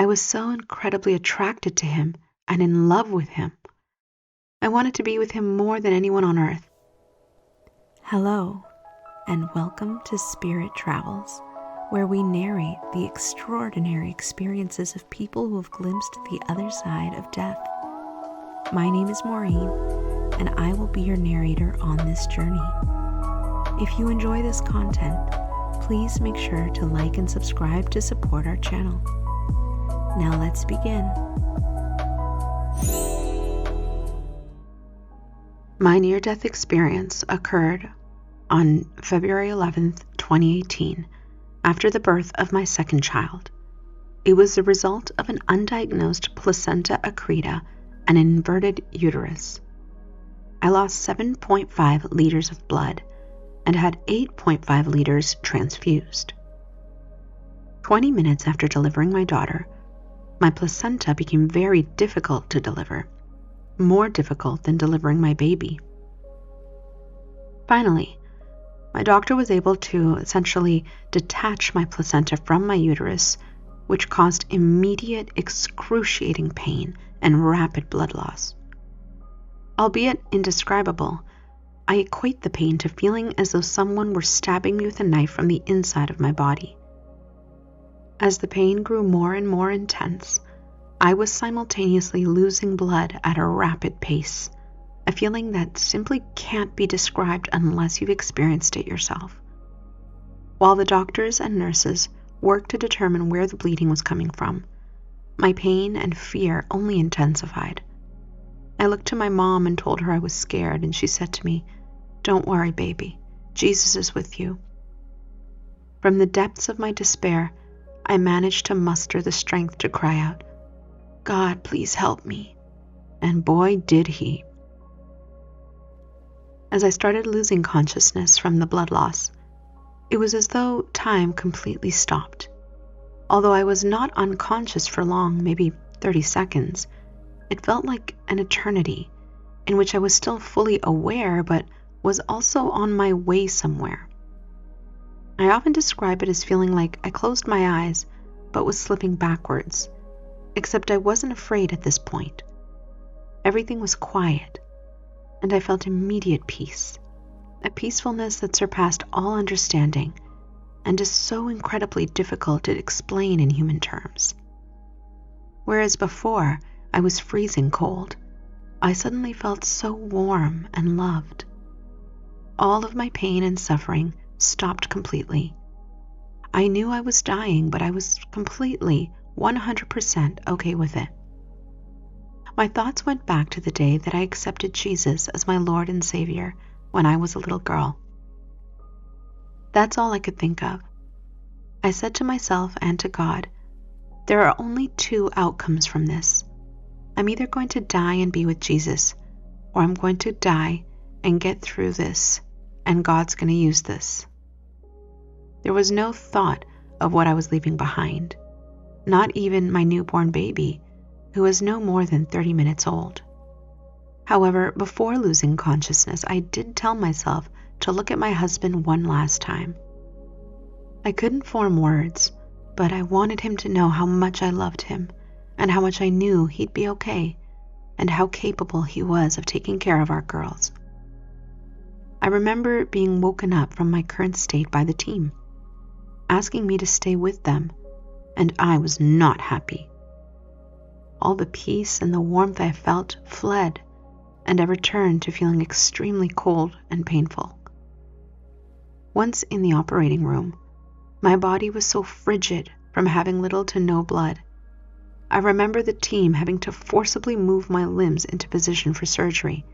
I was so incredibly attracted to him and in love with him. I wanted to be with him more than anyone on earth. Hello, and welcome to Spirit Travels, where we narrate the extraordinary experiences of people who have glimpsed the other side of death. My name is Maureen, and I will be your narrator on this journey. If you enjoy this content, please make sure to like and subscribe to support our channel. Now let's begin. My near-death experience occurred on February 11th, 2018, after the birth of my second child. It was the result of an undiagnosed placenta accreta and an inverted uterus. I lost 7.5 liters of blood and had 8.5 liters transfused. 20 minutes after delivering my daughter, my placenta became very difficult to deliver, more difficult than delivering my baby. Finally, my doctor was able to essentially detach my placenta from my uterus, which caused immediate excruciating pain and rapid blood loss. Albeit indescribable, I equate the pain to feeling as though someone were stabbing me with a knife from the inside of my body. As the pain grew more and more intense, I was simultaneously losing blood at a rapid pace, a feeling that simply can't be described unless you've experienced it yourself. While the doctors and nurses worked to determine where the bleeding was coming from, my pain and fear only intensified. I looked to my mom and told her I was scared, and she said to me, "Don't worry, baby. Jesus is with you." From the depths of my despair, I managed to muster the strength to cry out, "God, please help me." And boy, did he. As I started losing consciousness from the blood loss, it was as though time completely stopped. Although I was not unconscious for long, maybe 30 seconds, it felt like an eternity in which I was still fully aware but was also on my way somewhere. I often describe it as feeling like I closed my eyes but was slipping backwards, except I wasn't afraid at this point. Everything was quiet, and I felt immediate peace, a peacefulness that surpassed all understanding and is so incredibly difficult to explain in human terms. Whereas before I was freezing cold, I suddenly felt so warm and loved. All of my pain and suffering stopped completely. I knew I was dying, but I was completely 100% okay with it. My thoughts went back to the day that I accepted Jesus as my Lord and Savior when I was a little girl. That's all I could think of. I said to myself and to God, there are only two outcomes from this. I'm either going to die and be with Jesus, or I'm going to die and get through this, and God's going to use this. There was no thought of what I was leaving behind, not even my newborn baby, who was no more than 30 minutes old. However, before losing consciousness, I did tell myself to look at my husband one last time. I couldn't form words, but I wanted him to know how much I loved him and how much I knew he'd be okay and how capable he was of taking care of our girls. I remember being woken up from my current state by the team, asking me to stay with them, and I was not happy. All the peace and the warmth I felt fled, and I returned to feeling extremely cold and painful. Once in the operating room, my body was so frigid from having little to no blood. I remember the team having to forcibly move my limbs into position for surgery.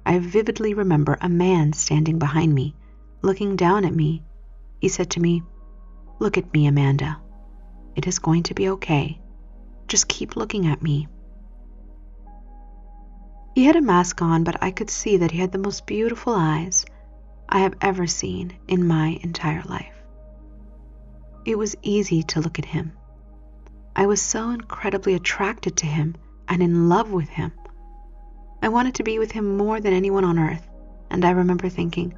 I vividly remember a man standing behind me, looking down at me. He said to me, "Look at me, Amanda. It is going to be okay. Just keep looking at me." He had a mask on, but I could see that he had the most beautiful eyes I have ever seen in my entire life. It was easy to look at him. I was so incredibly attracted to him and in love with him. I wanted to be with him more than anyone on earth, and I remember thinking,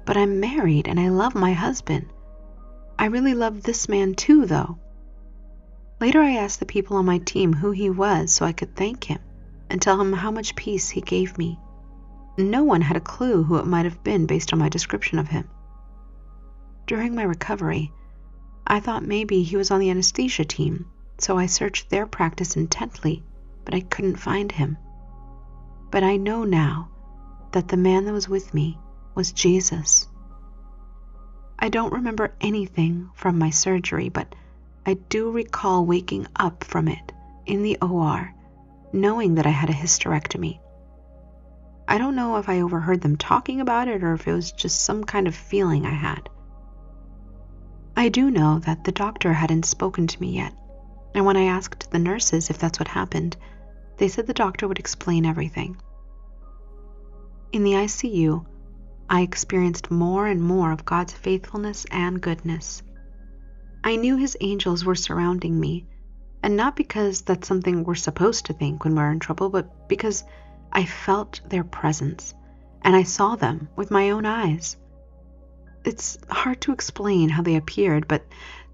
but I'm married and I love my husband. I really love this man too, though. Later, I asked the people on my team who he was so I could thank him and tell him how much peace he gave me. No one had a clue who it might have been based on my description of him. During my recovery, I thought maybe he was on the anesthesia team, so I searched their practice intently, but I couldn't find him. But I know now that the man that was with me was Jesus. I don't remember anything from my surgery, but I do recall waking up from it in the OR, knowing that I had a hysterectomy. I don't know if I overheard them talking about it or if it was just some kind of feeling I had. I do know that the doctor hadn't spoken to me yet, and when I asked the nurses if that's what happened, they said the doctor would explain everything. In the ICU, I experienced more and more of God's faithfulness and goodness. I knew His angels were surrounding me, and not because that's something we're supposed to think when we're in trouble, but because I felt their presence, and I saw them with my own eyes. It's hard to explain how they appeared, but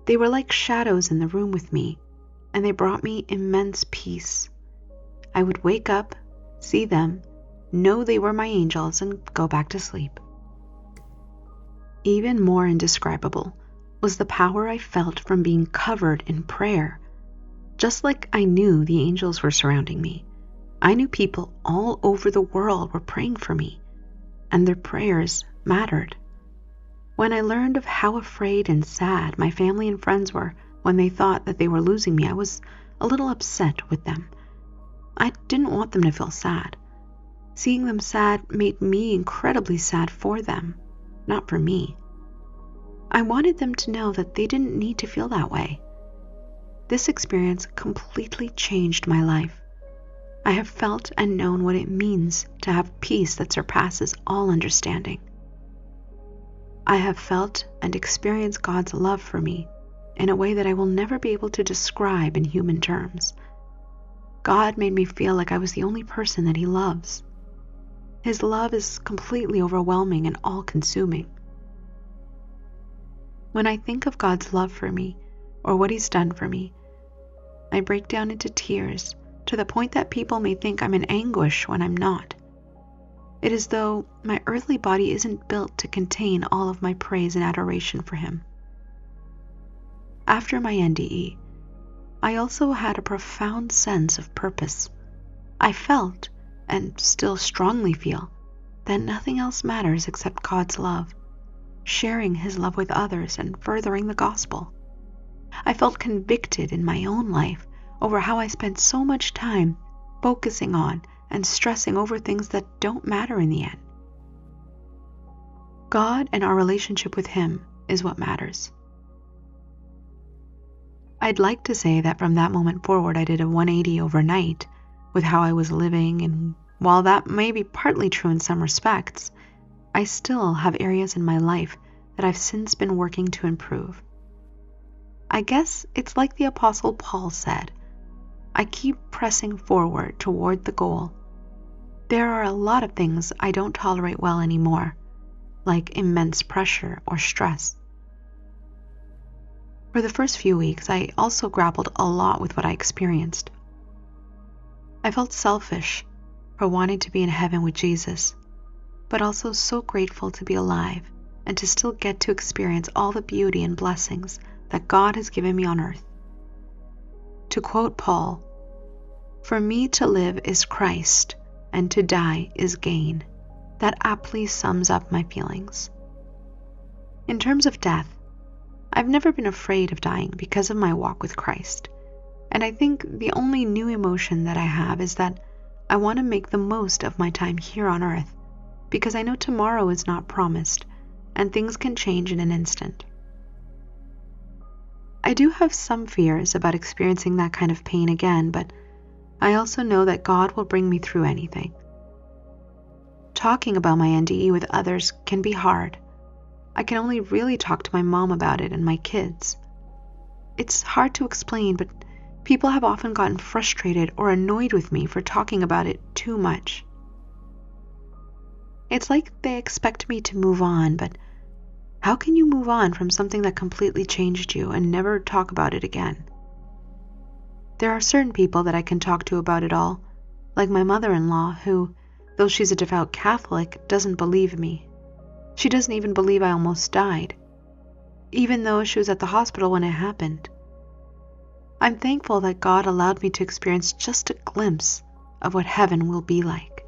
they were like shadows in the room with me, and they brought me immense peace. I would wake up, see them, know they were my angels, and go back to sleep. Even more indescribable was the power I felt from being covered in prayer. Just like I knew the angels were surrounding me, I knew people all over the world were praying for me, and their prayers mattered. When I learned of how afraid and sad my family and friends were when they thought that they were losing me, I was a little upset with them. I didn't want them to feel sad. Seeing them sad made me incredibly sad for them, not for me. I wanted them to know that they didn't need to feel that way. This experience completely changed my life. I have felt and known what it means to have peace that surpasses all understanding. I have felt and experienced God's love for me in a way that I will never be able to describe in human terms. God made me feel like I was the only person that He loves. His love is completely overwhelming and all-consuming. When I think of God's love for me or what He's done for me, I break down into tears to the point that people may think I'm in anguish when I'm not. It is though my earthly body isn't built to contain all of my praise and adoration for Him. After my NDE, I also had a profound sense of purpose. I felt, and still strongly feel, that nothing else matters except God's love, sharing His love with others and furthering the gospel. I felt convicted in my own life over how I spent so much time focusing on and stressing over things that don't matter in the end. God and our relationship with Him is what matters. I'd like to say that from that moment forward I did a 180 overnight with how I was living, and while that may be partly true in some respects, I still have areas in my life that I've since been working to improve. I guess it's like the Apostle Paul said, I keep pressing forward toward the goal. There are a lot of things I don't tolerate well anymore, like immense pressure or stress. For the first few weeks, I also grappled a lot with what I experienced. I felt selfish for wanting to be in heaven with Jesus, but also so grateful to be alive and to still get to experience all the beauty and blessings that God has given me on earth. To quote Paul, "For me to live is Christ, and to die is gain." That aptly sums up my feelings. In terms of death, I've never been afraid of dying because of my walk with Christ, and I think the only new emotion that I have is that I want to make the most of my time here on earth, because I know tomorrow is not promised, and things can change in an instant. I do have some fears about experiencing that kind of pain again, but I also know that God will bring me through anything. Talking about my NDE with others can be hard. I can only really talk to my mom about it and my kids. It's hard to explain, but people have often gotten frustrated or annoyed with me for talking about it too much. It's like they expect me to move on, but how can you move on from something that completely changed you and never talk about it again? There are certain people that I can talk to about it all, like my mother-in-law, who, though she's a devout Catholic, doesn't believe me. She doesn't even believe I almost died, even though she was at the hospital when it happened. I'm thankful that God allowed me to experience just a glimpse of what heaven will be like.